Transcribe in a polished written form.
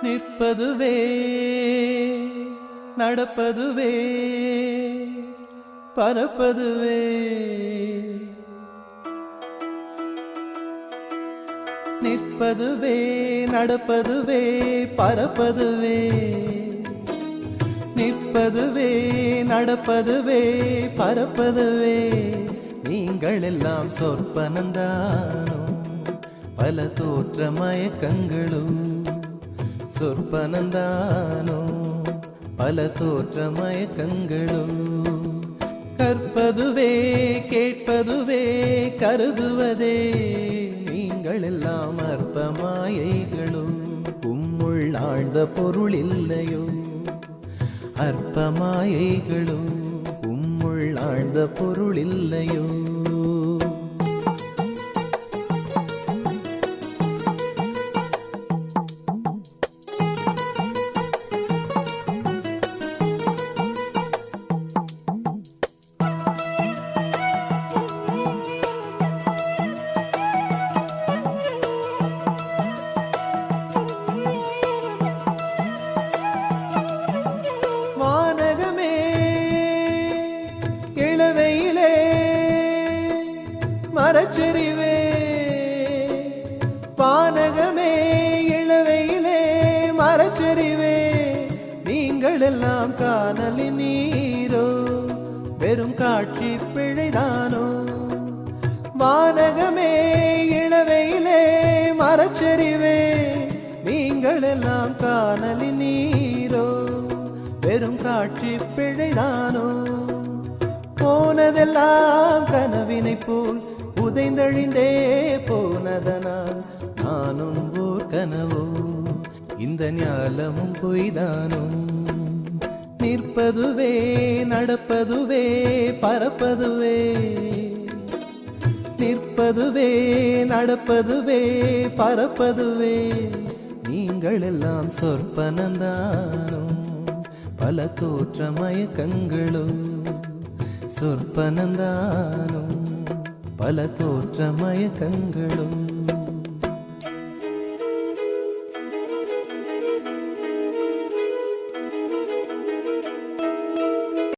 நிற்பதுவே நடப்பதுவே பறப்பதுவே. நிற்பதுவே நடப்பதுவே பறப்பதுவே. நிற்பதுவே நடப்பதுவே பறப்பதுவே. நீங்கள் எல்லாம் சொற்பனந்தானோ பல தோற்ற மயக்கங்களும். சொற்பனந்தானோ பல தோற்ற மயக்கங்களும். கற்பதுவே கேட்பதுவே கருதுவதே. நீங்கள் எல்லாம் அற்ப மாயைகளும். உம்முள் ஆழ்ந்த பொருள் இல்லையோ அற்ப மாயைகளும். உம்முள் ஆழ்ந்த பொருள் இல்லையோ. இளவையிலே மரச்செறிவே பானகமே. இளவையிலே மரச்செறிவே. நீங்கள் எல்லாம் காணலின் நீரோ வெறும் காட்சி பிழைதானோ. வானகமே இளவையிலே மரச்செறிவே. நீங்கள் எல்லாம் காணலின் நீரோ வெறும் காட்சி பிழைதானோ. போனதெல்லாம் கனவினை போல் உதைந்தழிந்தே போனதனால் நானும் ஓர் கனவோ இந்த ஞாலமும் பொய்தானோ. நிற்பதுவே நடப்பதுவே பறப்பதுவே. நிற்பதுவே நடப்பதுவே பறப்பதுவே. நீங்கள் எல்லாம் சொற்பனந்தானோ பல தோற்ற மயக்கங்களும். சொற்பனந்தானோ பல தோற்ற மயக்கங்களும்.